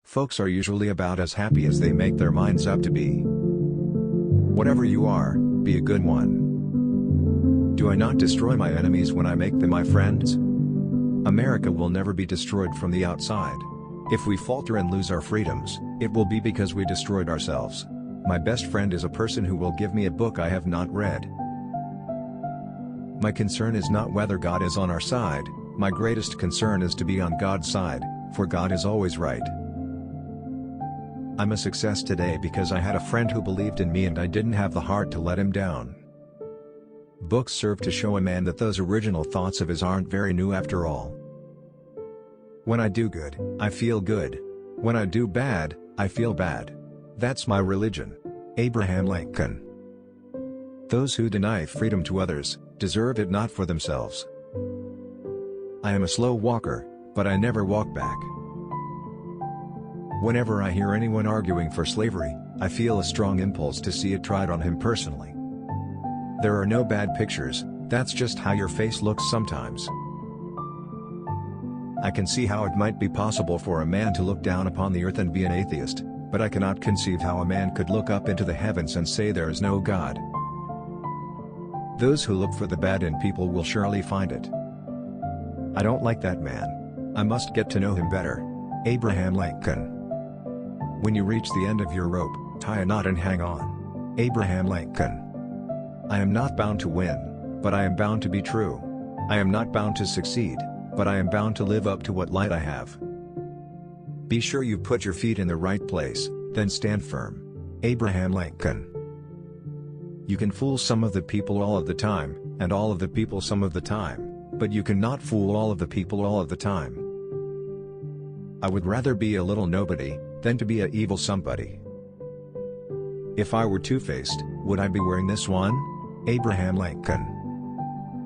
Folks are usually about as happy as they make their minds up to be. Whatever you are, be a good one. Do I not destroy my enemies when I make them my friends? America will never be destroyed from the outside. If we falter and lose our freedoms, it will be because we destroyed ourselves. My best friend is a person who will give me a book I have not read. My concern is not whether God is on our side, my greatest concern is to be on God's side, for God is always right. I'm a success today because I had a friend who believed in me and I didn't have the heart to let him down. Books serve to show a man that those original thoughts of his aren't very new after all. When I do good, I feel good. When I do bad, I feel bad. That's my religion. Abraham Lincoln. Those who deny freedom to others, deserve it not for themselves. I am a slow walker, but I never walk back. Whenever I hear anyone arguing for slavery, I feel a strong impulse to see it tried on him personally. There are no bad pictures, that's just how your face looks sometimes. I can see how it might be possible for a man to look down upon the earth and be an atheist, but I cannot conceive how a man could look up into the heavens and say there is no God. Those who look for the bad in people will surely find it. I don't like that man. I must get to know him better. Abraham Lincoln. When you reach the end of your rope, tie a knot and hang on. Abraham Lincoln. I am not bound to win, but I am bound to be true. I am not bound to succeed, but I am bound to live up to what light I have. Be sure you put your feet in the right place, then stand firm. Abraham Lincoln. You can fool some of the people all of the time, and all of the people some of the time, but you cannot fool all of the people all of the time. I would rather be a little nobody, than to be a evil somebody. If I were two-faced, would I be wearing this one? Abraham Lincoln.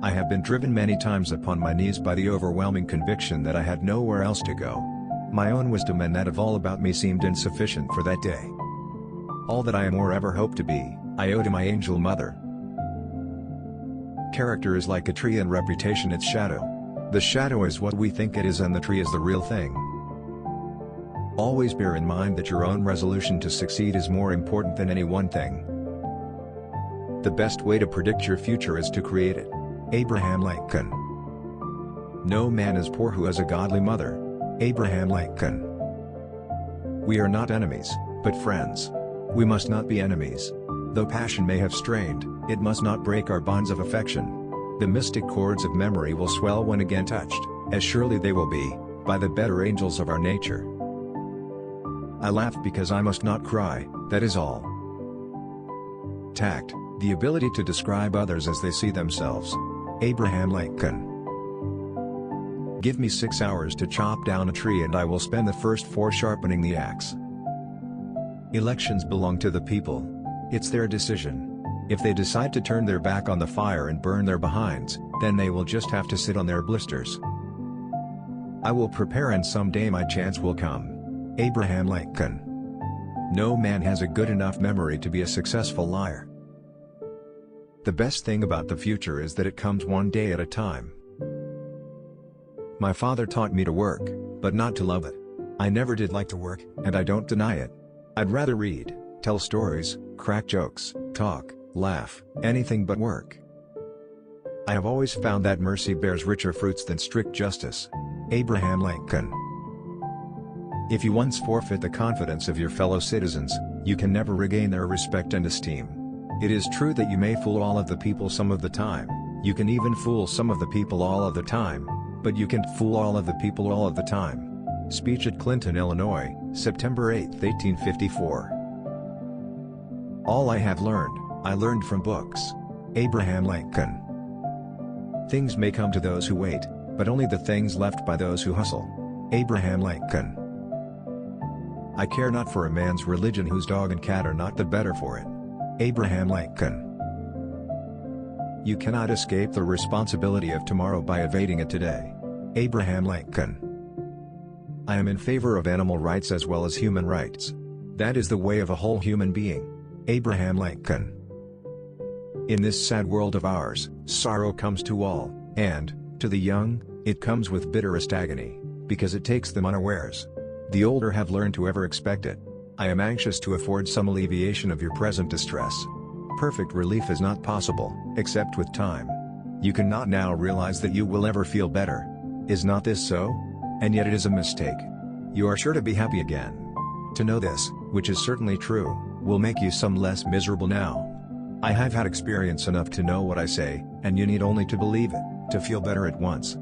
I have been driven many times upon my knees by the overwhelming conviction that I had nowhere else to go. My own wisdom and that of all about me seemed insufficient for that day. All that I am or ever hope to be, I owe to my angel mother. Character is like a tree and reputation its shadow. The shadow is what we think it is and the tree is the real thing. Always bear in mind that your own resolution to succeed is more important than any one thing. The best way to predict your future is to create it. Abraham Lincoln. No man is poor who has a godly mother. Abraham Lincoln. We are not enemies, but friends. We must not be enemies. Though passion may have strained, it must not break our bonds of affection. The mystic chords of memory will swell when again touched, as surely they will be, by the better angels of our nature. I laugh because I must not cry, that is all. Tact, the ability to describe others as they see themselves. Abraham Lincoln. Give me 6 hours to chop down a tree and I will spend the first 4 sharpening the axe. Elections belong to the people. It's their decision. If they decide to turn their back on the fire and burn their behinds, then they will just have to sit on their blisters. I will prepare and someday my chance will come. Abraham Lincoln. No man has a good enough memory to be a successful liar. The best thing about the future is that it comes one day at a time. My father taught me to work, but not to love it. I never did like to work, and I don't deny it. I'd rather read, tell stories, crack jokes, talk, laugh, anything but work. I have always found that mercy bears richer fruits than strict justice. Abraham Lincoln. If you once forfeit the confidence of your fellow citizens, you can never regain their respect and esteem. It is true that you may fool all of the people some of the time, you can even fool some of the people all of the time, but you can't fool all of the people all of the time. Speech at Clinton, Illinois, September 8, 1854. All I have learned, I learned from books. Abraham Lincoln. Things may come to those who wait, but only the things left by those who hustle. Abraham Lincoln. I care not for a man's religion whose dog and cat are not the better for it. Abraham Lincoln. You cannot escape the responsibility of tomorrow by evading it today. Abraham Lincoln. I am in favor of animal rights as well as human rights. That is the way of a whole human being. Abraham Lincoln. In this sad world of ours, sorrow comes to all, and, to the young, it comes with bitterest agony, because it takes them unawares. The older have learned to ever expect it. I am anxious to afford some alleviation of your present distress. Perfect relief is not possible, except with time. You cannot now realize that you will ever feel better. Is not this so? And yet it is a mistake. You are sure to be happy again. To know this, which is certainly true, will make you some less miserable now. I have had experience enough to know what I say, and you need only to believe it, to feel better at once.